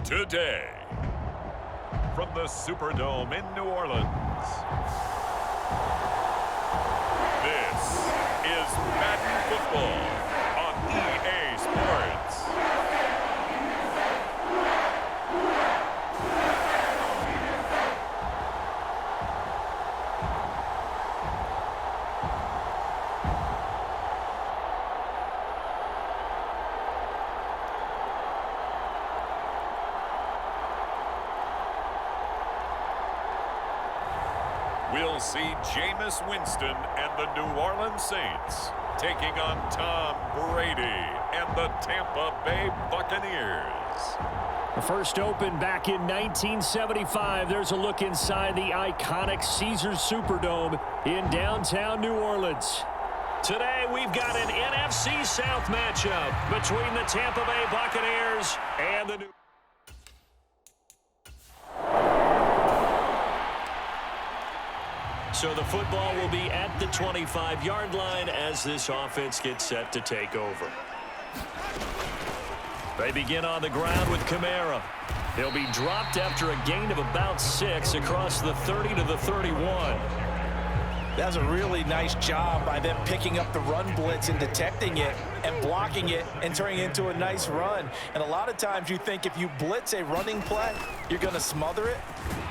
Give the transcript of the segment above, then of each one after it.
Today, from the Superdome in New Orleans, this is Madden Football on EA Sports. We'll see Jameis Winston and the New Orleans Saints taking on Tom Brady and the Tampa Bay Buccaneers. The first opened back in 1975. There's a look inside the iconic Caesars Superdome in downtown New Orleans. Today, we've got an NFC South matchup between the Tampa Bay Buccaneers and the New... So the football will be at the 25-yard line as this offense gets set to take over. They begin on the ground with Kamara. He'll be dropped after a gain of about 6 across the 30 to the 31. That's a really nice job by them picking up the run blitz and detecting it and blocking it and turning it into a nice run. And a lot of times you think if you blitz a running play, you're going to smother it.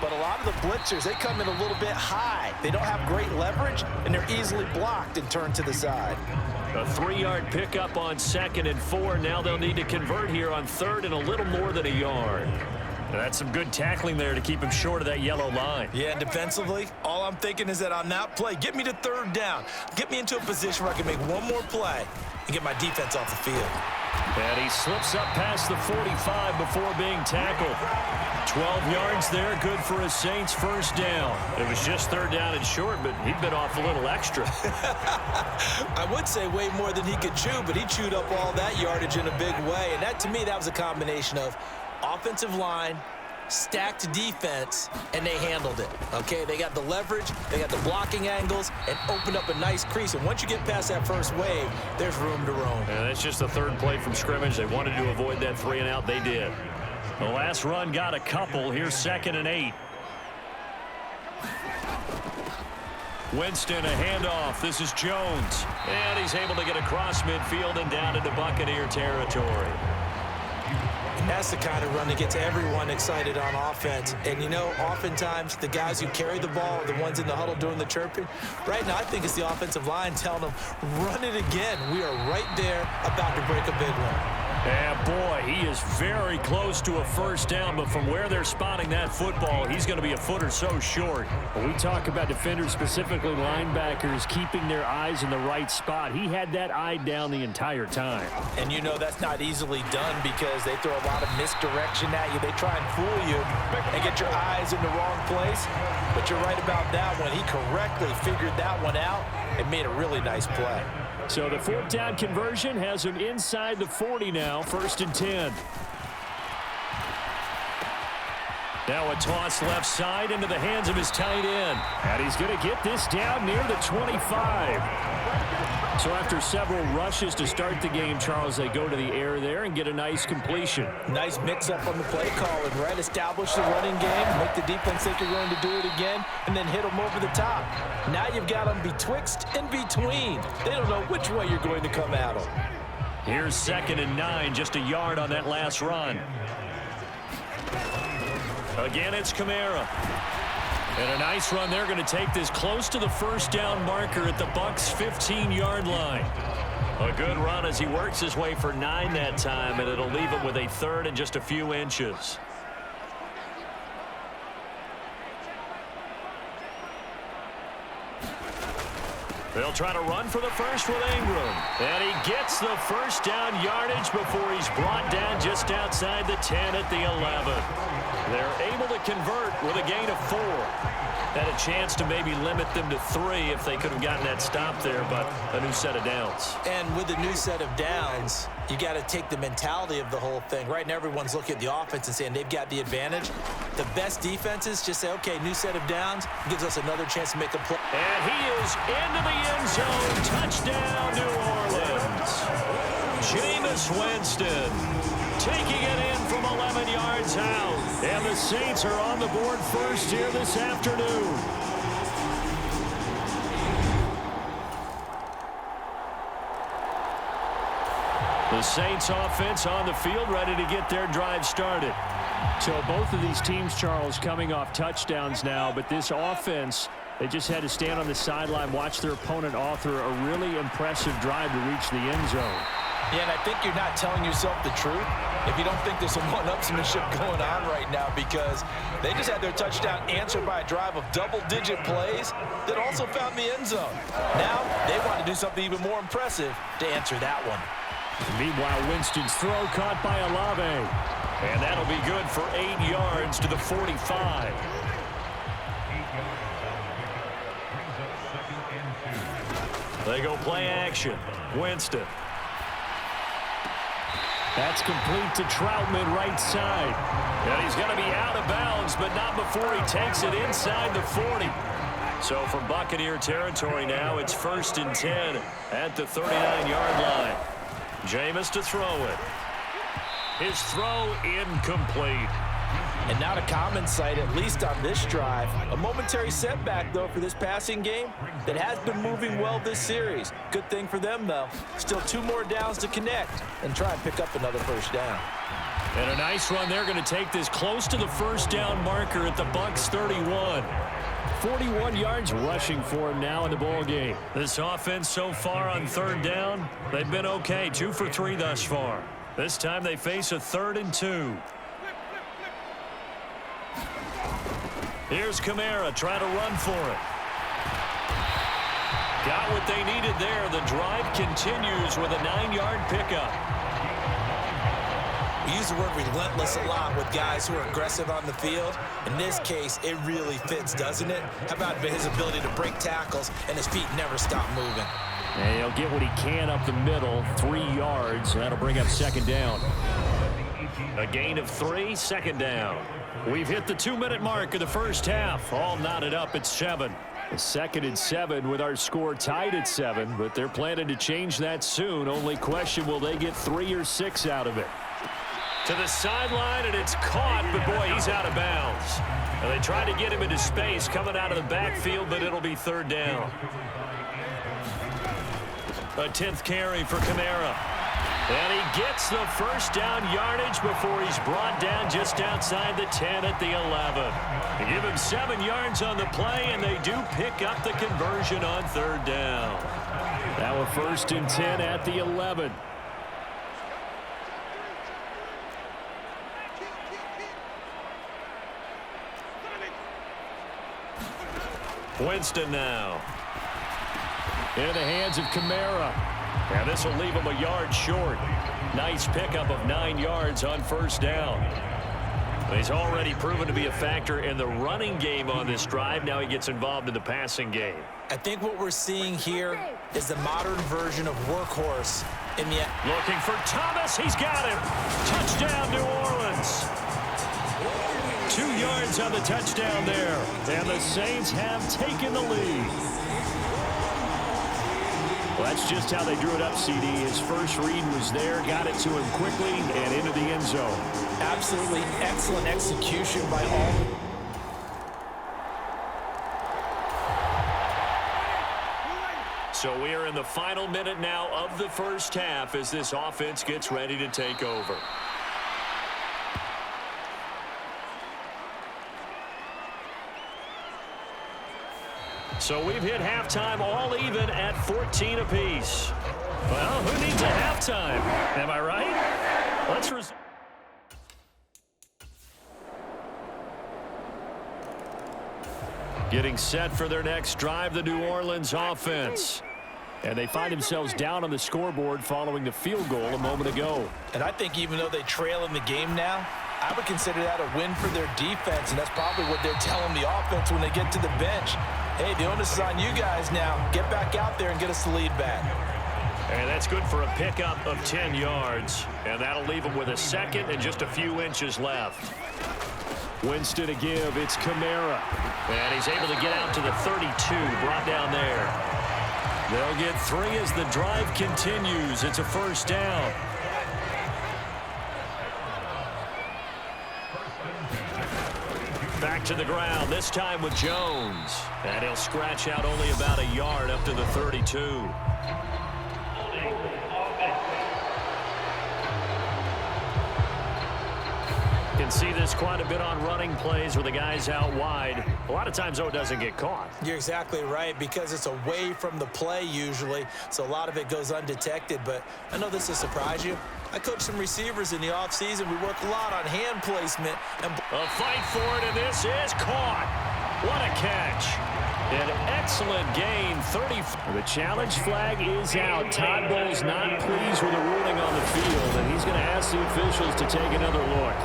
But a lot of the blitzers, they come in a little bit high. They don't have great leverage, and they're easily blocked and turned to the side. A 3-yard pickup on 2nd and 4. Now they'll need to convert here on 3rd and a little more than a yard. That's some good tackling there to keep him short of that yellow line. Yeah, and defensively, all I'm thinking is that on that play, get me to 3rd down. Get me into a position where I can make one more play and get my defense off the field. And he slips up past the 45 before being tackled. 12 yards there, good for a Saints first down. It was just 3rd down and short, but he bit off a little extra. I would say way more than he could chew, but he chewed up all that yardage in a big way. And that, to me, that was a combination of offensive line, stacked defense, and they handled it. Okay, they got the leverage, they got the blocking angles, and opened up a nice crease. And once you get past that first wave, there's room to roam. And that's just the 3rd play from scrimmage. They wanted to avoid that 3 and out. They did. The last run got a couple. Here's 2nd and 8. Winston, a handoff. This is Jones. And he's able to get across midfield and down into Buccaneer territory. That's the kind of run that gets everyone excited on offense. And, you know, oftentimes the guys who carry the ball are the ones in the huddle doing the chirping. Right now, I think it's the offensive line telling them, run it again. We are right there about to break a big one. Yeah, boy, he is very close to a first down, but from where they're spotting that football, he's going to be a foot or so short. When we talk about defenders, specifically linebackers, keeping their eyes in the right spot, he had that eye down the entire time. And you know that's not easily done because they throw a lot of misdirection at you. They try and fool you and get your eyes in the wrong place. But you're right about that one. He correctly figured that one out and made a really nice play. So the 4th down conversion has him inside the 40 now, 1st and 10. Now a toss left side into the hands of his tight end. And he's going to get this down near the 25. So after several rushes to start the game, Charles, they go to the air there and get a nice completion. Nice mix-up on the play calling, right? Establish the running game, make the defense think you're going to do it again, and then hit them over the top. Now you've got them betwixt and between. They don't know which way you're going to come at them. Here's 2nd and 9, just a yard on that last run. Again, it's Kamara. And a nice run. They're going to take this close to the first down marker at the Bucs' 15-yard line. A good run as he works his way for 9 that time, and it'll leave him with a 3rd and just a few inches. They'll try to run for the first with Ingram. And he gets the first down yardage before he's brought down just outside the 10 at the 11. They're able to convert with a gain of 4. Had a chance to maybe limit them to 3 if they could have gotten that stop there, but a new set of downs. And with a new set of downs, you got to take the mentality of the whole thing. Right now, everyone's looking at the offense and saying they've got the advantage. The best defenses just say, okay, new set of downs gives us another chance to make a play. And he is into the end zone. Touchdown, New Orleans. Jameis Winston taking it in from 11 yards out. And the Saints are on the board first here this afternoon. The Saints offense on the field ready to get their drive started. So both of these teams, Charles, coming off touchdowns now, but this offense, they just had to stand on the sideline, watch their opponent author a really impressive drive to reach the end zone. Yeah, and I think you're not telling yourself the truth if you don't think there's some one-upsmanship going on right now, because they just had their touchdown answered by a drive of double-digit plays that also found the end zone. Now they want to do something even more impressive to answer that one. Meanwhile, Winston's throw caught by Olave. And that'll be good for 8 yards to the 45. They go play action. Winston. That's complete to Troutman right side. And he's going to be out of bounds, but not before he takes it inside the 40. So from Buccaneer territory now, it's 1st and 10 at the 39-yard line. Jameis to throw it. His throw incomplete. And not a common sight, at least on this drive. A momentary setback, though, for this passing game that has been moving well this series. Good thing for them, though. Still 2 more downs to connect and try and pick up another first down. And a nice run. They're going to take this close to the first down marker at the Bucs 31. 41 yards rushing for him now in the ball game. This offense so far on 3rd down, they've been okay. 2 for 3 thus far. This time they face a 3rd and 2. Here's Kamara trying to run for it. Got what they needed there. The drive continues with a 9-yard pickup. We use the word relentless a lot with guys who are aggressive on the field. In this case, it really fits, doesn't it? How about his ability to break tackles and his feet never stop moving? And he'll get what he can up the middle, 3 yards. That'll bring up 2nd down. A gain of 3, 2nd down. We've hit the 2-minute mark of the first half. All knotted up at 7. The 2nd and 7 with our score tied at 7, but they're planning to change that soon. Only question, will they get 3 or 6 out of it? To the sideline, and it's caught, but boy, he's out of bounds. And they try to get him into space coming out of the backfield, but it'll be 3rd down. A 10th carry for Kamara. And he gets the first down yardage before he's brought down just outside the 10 at the 11. They give him 7 yards on the play, and they do pick up the conversion on 3rd down. Now a 1st and 10 at the 11. Winston now. In the hands of Kamara. And this will leave him a yard short. Nice pickup of 9 yards on 1st down. He's already proven to be a factor in the running game on this drive. Now he gets involved in the passing game. I think what we're seeing here is the modern version of workhorse in the... Looking for Thomas. He's got him. Touchdown, New Orleans. 2 yards on the touchdown there. And the Saints have taken the lead. Well, that's just how they drew it up, CD. His first read was there, got it to him quickly, and into the end zone. Absolutely excellent execution by all. So we are in the final minute now of the first half as this offense gets ready to take over. So we've hit halftime all even at 14 apiece. Well, who needs a halftime? Am I right? Let's resume. Getting set for their next drive, the New Orleans offense. And they find themselves down on the scoreboard following the field goal a moment ago. And I think even though they trail in the game now, I would consider that a win for their defense, and that's probably what they're telling the offense when they get to the bench. Hey, the onus is on you guys now. Get back out there and get us the lead back. And that's good for a pickup of 10 yards. And that'll leave them with a second and just a few inches left. Winston to give. It's Kamara. And he's able to get out to the 32, brought down there. They'll get 3 as the drive continues. It's a first down. Back to the ground, this time with Jones. And he'll scratch out only about a yard up to the 32. Can see this quite a bit on running plays where the guy's out wide. A lot of times, though, it doesn't get caught. You're exactly right, because it's away from the play usually, so a lot of it goes undetected. But I know this will surprise you. I coach some receivers in the offseason. We work a lot on hand placement. And a fight for it, and this is caught. What a catch. An excellent gain, 30. The challenge flag is out. Todd Bowles not pleased with the ruling on the field, and he's going to ask the officials to take another look.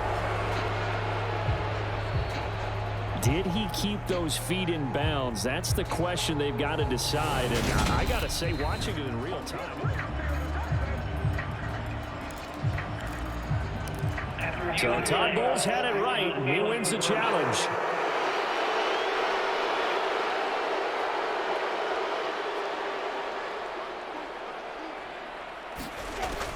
Did he keep those feet in bounds? That's the question they've got to decide. And I got to say, watching it in real time. So Todd Bowles had it right. He wins the challenge.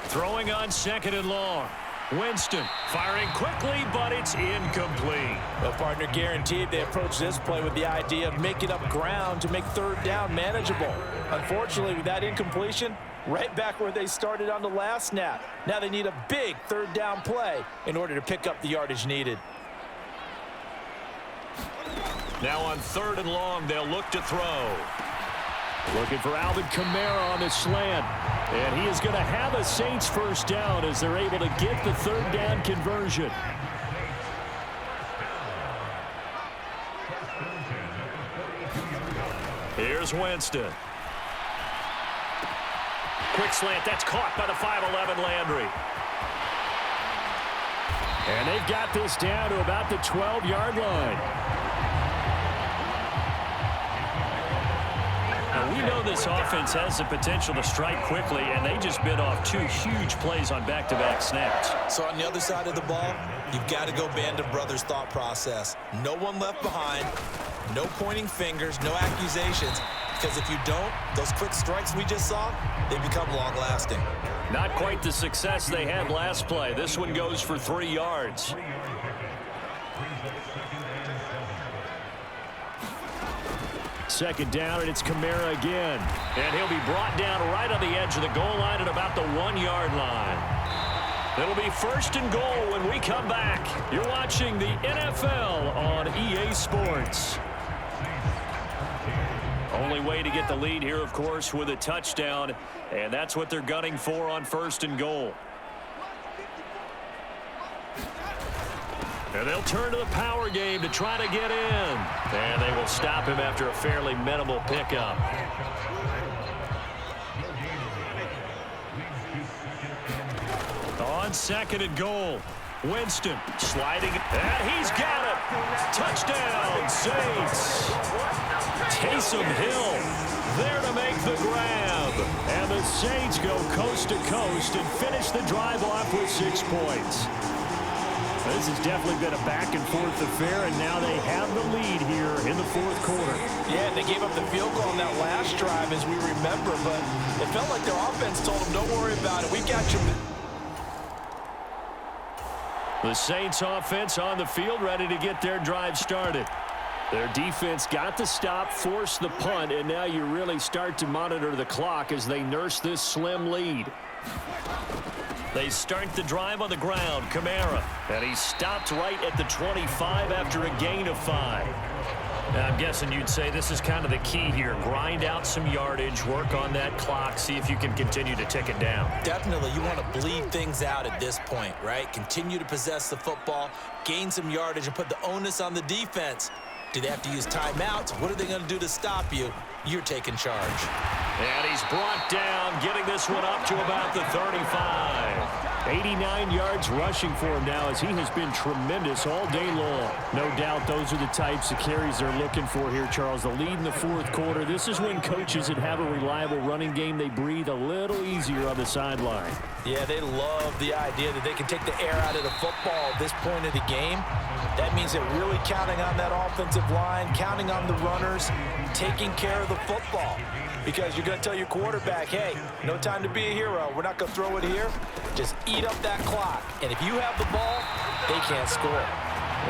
Throwing on 2nd and long. Winston firing quickly, but it's incomplete. Well, partner, guaranteed they approach this play with the idea of making up ground to make 3rd down manageable. Unfortunately, with that incompletion, right back where they started on the last snap. Now they need a big 3rd down play in order to pick up the yardage needed. Now on 3rd and long, they'll look to throw. Looking for Alvin Kamara on the slant. And he is going to have a Saints first down as they're able to get the 3rd down conversion. Here's Winston. Quick slant. That's caught by the 5'11" Landry. And they've got this down to about the 12-yard line. We know this offense has the potential to strike quickly, and they just bit off 2 huge plays on back-to-back snaps. So on the other side of the ball, you've got to go Band of Brothers thought process. No one left behind, no pointing fingers, no accusations, because if you don't, those quick strikes we just saw, they become long-lasting. Not quite the success they had last play. This one goes for 3 yards. Second down, and it's Kamara again. And he'll be brought down right on the edge of the goal line at about the 1-yard line. It'll be 1st and goal when we come back. You're watching the NFL on EA Sports. Only way to get the lead here, of course, with a touchdown. And that's what they're gunning for on 1st and goal. And they'll turn to the power game to try to get in. And they will stop him after a fairly minimal pickup. On 2nd and goal. Winston sliding. And he's got it. Touchdown, Saints. Taysom Hill there to make the grab. And the Saints go coast to coast and finish the drive off with 6 points. This has definitely been a back-and-forth affair, and now they have the lead here in the 4th quarter. Yeah, and they gave up the field goal on that last drive, as we remember, but it felt like their offense told them, don't worry about it, we got you. The Saints offense on the field, ready to get their drive started. Their defense got the stop, forced the punt, and now you really start to monitor the clock as they nurse this slim lead. They start the drive on the ground. Kamara. And he stopped right at the 25 after a gain of 5. Now, I'm guessing you'd say this is kind of the key here. Grind out some yardage, work on that clock, see if you can continue to tick it down. Definitely. You want to bleed things out at this point, right? Continue to possess the football, gain some yardage, and put the onus on the defense. Do they have to use timeouts? What are they going to do to stop you? You're taking charge. And he's brought down, getting this one up to about the 35. 89 yards rushing for him now as he has been tremendous all day long. No doubt those are the types of carries they're looking for here, Charles. The lead in the fourth quarter. This is when coaches that have a reliable running game, they breathe a little easier on the sideline. Yeah, they love the idea that they can take the air out of the football at this point of the game. That means they're really counting on that offensive line, counting on the runners, taking care of the football. Because you're going to tell your quarterback, hey, no time to be a hero. We're not going to throw it here. Just eat up that clock. And if you have the ball, they can't score.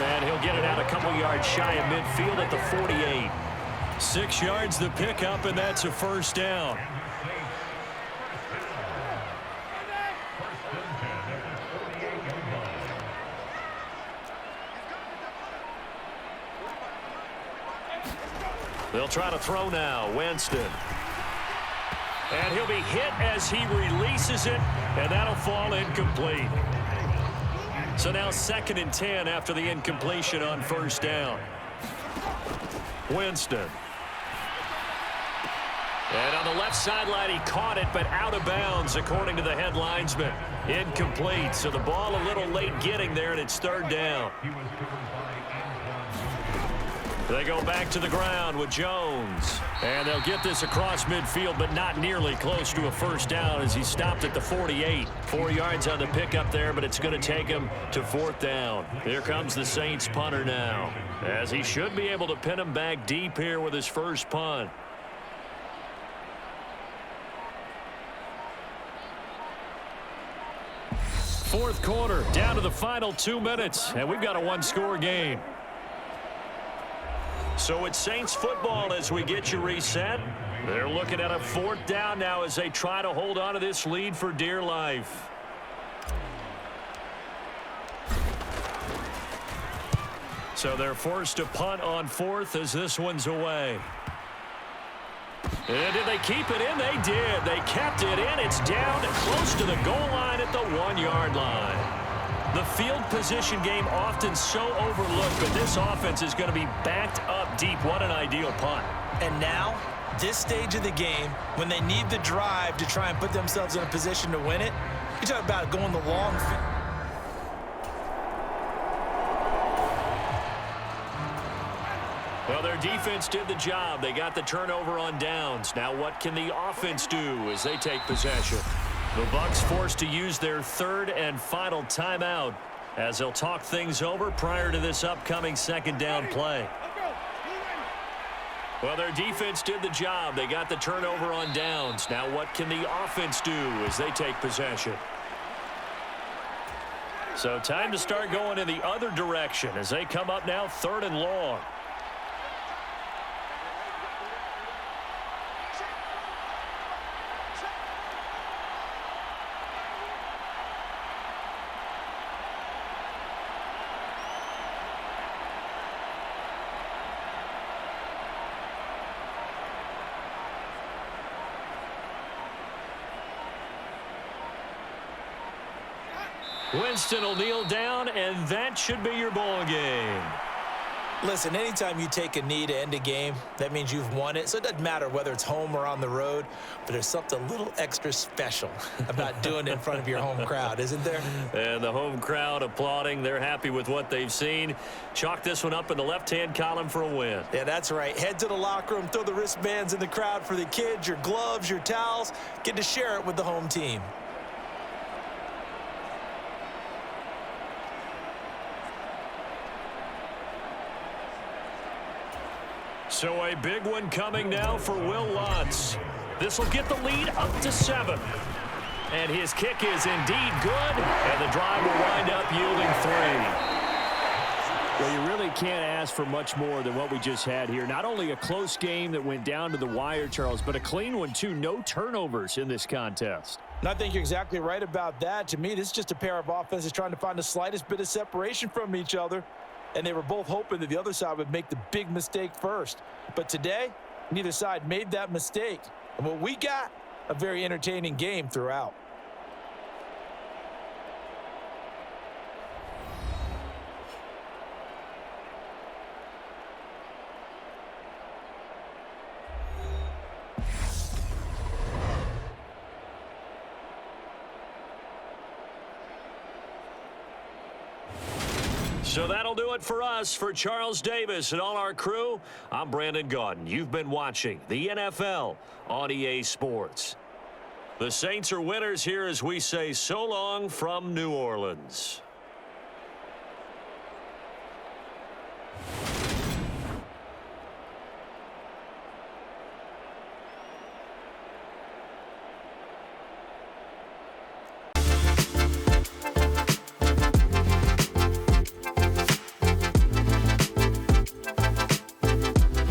And he'll get it out a couple yards shy of midfield at the 48. 6 yards the pickup, and that's a first down. They'll try to throw now. Winston. And he'll be hit as he releases it, and that'll fall incomplete. So now 2nd and 10 after the incompletion on first down. Winston. And on the left sideline, he caught it, but out of bounds, according to the head linesman. Incomplete, so the ball a little late getting there, and it's 3rd down. They go back to the ground with Jones. And they'll get this across midfield, but not nearly close to a first down as he stopped at the 48. 4 yards on the pickup there, but it's going to take him to 4th down. Here comes the Saints punter now, as he should be able to pin him back deep here with his first punt. Fourth quarter, down to the final 2 minutes, and we've got a one-score game. So it's Saints football as we get you reset. They're looking at a 4th down now as they try to hold on to this lead for dear life. So they're forced to punt on 4th as this one's away. And did they keep it in? They did. They kept it in. It's down close to the goal line at the 1-yard line. The field position game often so overlooked, but this offense is going to be backed up deep. What an ideal punt. And now, this stage of the game, when they need the drive to try and put themselves in a position to win it, you talk about going the long field. Well, their defense did the job. They got the turnover on downs. Now what can the offense do as they take possession? The Bucs forced to use their 3rd and final timeout as they'll talk things over prior to this upcoming 2nd down play. Well, their defense did the job. They got the turnover on downs. Now what can the offense do as they take possession? So time to start going in the other direction as they come up now 3rd and long. Winston will kneel down, and that should be your ball game. Listen, anytime you take a knee to end a game, that means you've won it. So it doesn't matter whether it's home or on the road, but there's something a little extra special about doing it in front of your home crowd, isn't there? And the home crowd applauding. They're happy with what they've seen. Chalk this one up in the left-hand column for a win. Yeah, that's right. Head to the locker room, throw the wristbands in the crowd for the kids, your gloves, your towels. Get to share it with the home team. So a big one coming now for Will Lutz. This will get the lead up to 7. And his kick is indeed good, and the drive will wind up yielding 3. Well, you really can't ask for much more than what we just had here. Not only a close game that went down to the wire, Charles, but a clean one, too. No turnovers in this contest. And I think you're exactly right about that. To me, this is just a pair of offenses trying to find the slightest bit of separation from each other. And they were both hoping that the other side would make the big mistake first. But today, neither side made that mistake. And what we got, a very entertaining game throughout. So that'll do it for us. For Charles Davis and all our crew, I'm Brandon Gaudin. You've been watching the NFL on EA Sports. The Saints are winners here as we say so long from New Orleans.